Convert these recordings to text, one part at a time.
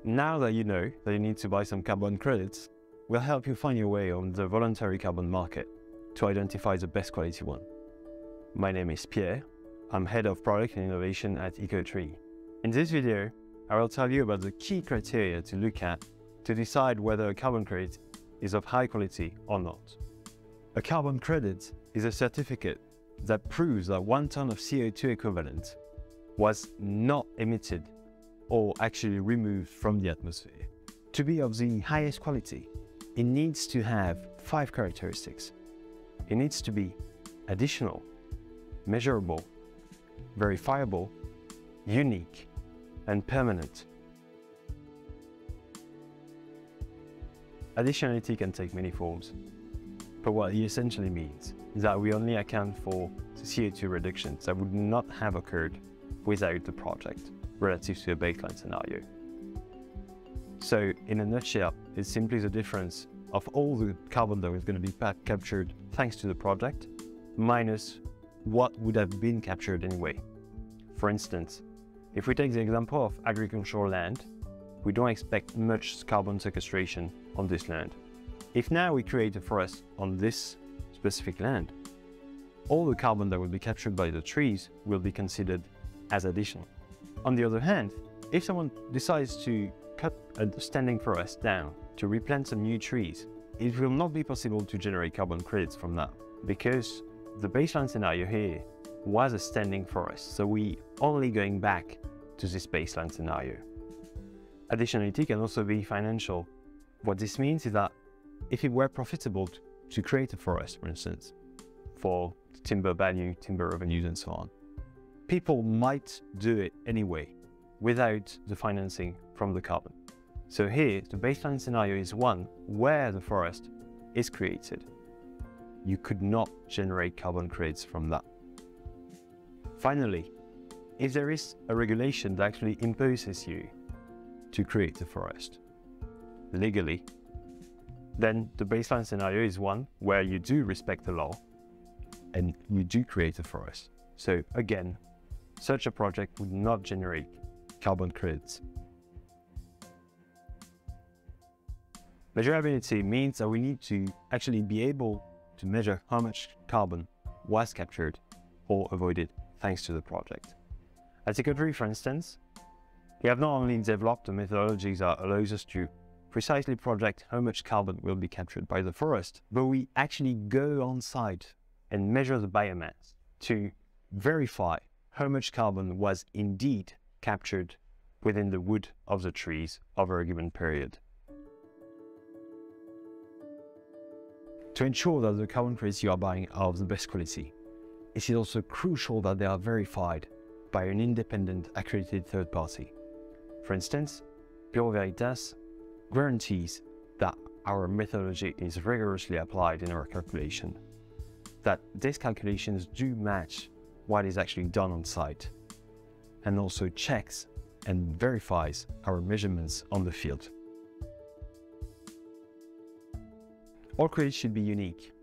Now that you know that you need to buy some carbon credits, we'll help you find your way on the voluntary carbon market to identify the best quality one. My name is Pierre. I'm Head of Product and Innovation at EcoTree. In this video, I will tell you about the key criteria to look at to decide whether a carbon credit is of high quality or not. A carbon credit is a certificate that proves that 1 ton of CO2 equivalent was not emitted or actually removed from the atmosphere. To be of the highest quality, it needs to have 5 characteristics. It needs to be additional, measurable, verifiable, unique, and permanent. Additionality can take many forms, but what it essentially means is that we only account for the CO2 reductions that would not have occurred without the project relative to a baseline scenario. So in a nutshell, it's simply the difference of all the carbon that was going to be captured thanks to the project minus what would have been captured anyway. For instance, if we take the example of agricultural land, we don't expect much carbon sequestration on this land. If now we create a forest on this specific land, all the carbon that will be captured by the trees will be considered as additional. On the other hand, if someone decides to cut a standing forest down to replant some new trees, it will not be possible to generate carbon credits from that because the baseline scenario here was a standing forest, so we only going back to this baseline scenario. Additionality can also be financial. What this means is that if it were profitable to create a forest, for instance, for timber value, timber revenues and so on, people might do it anyway without the financing from the carbon. So here, the baseline scenario is one where the forest is created. You could not generate carbon credits from that. Finally, if there is a regulation that actually imposes you to create a forest legally, then the baseline scenario is one where you do respect the law and you do create a forest. So again, such a project would not generate carbon credits. Mesurability means that we need to actually be able to measure how much carbon was captured or avoided thanks to the project. At EcoTree, for instance, we have not only developed a methodology that allows us to precisely project how much carbon will be captured by the forest, but we actually go on site and measure the biomass to verify how much carbon was indeed captured within the wood of the trees over a given period. To ensure that the carbon credits you are buying are of the best quality, it is also crucial that they are verified by an independent accredited third party. For instance, Bureau Veritas guarantees that our methodology is rigorously applied in our calculation, that these calculations do match what is actually done on site, and also checks and verifies our measurements on the field. All credits should be unique,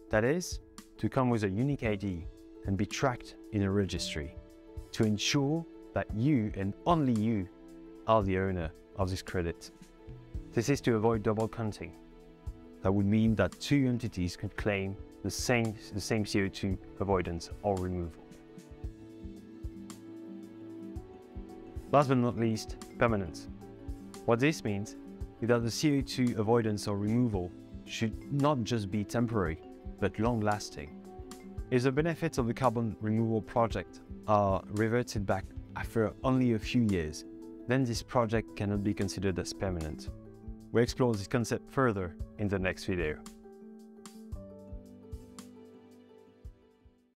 that is, to come with a unique ID and be tracked in a registry to ensure that you and only you are the owner of this credit. This is to avoid double counting. That would mean that 2 entities could claim the same CO2 avoidance or removal. Last but not least, permanence. What this means is that the CO2 avoidance or removal should not just be temporary, but long-lasting. If the benefits of the carbon removal project are reverted back after only a few years, then this project cannot be considered as permanent. We explore this concept further in the next video.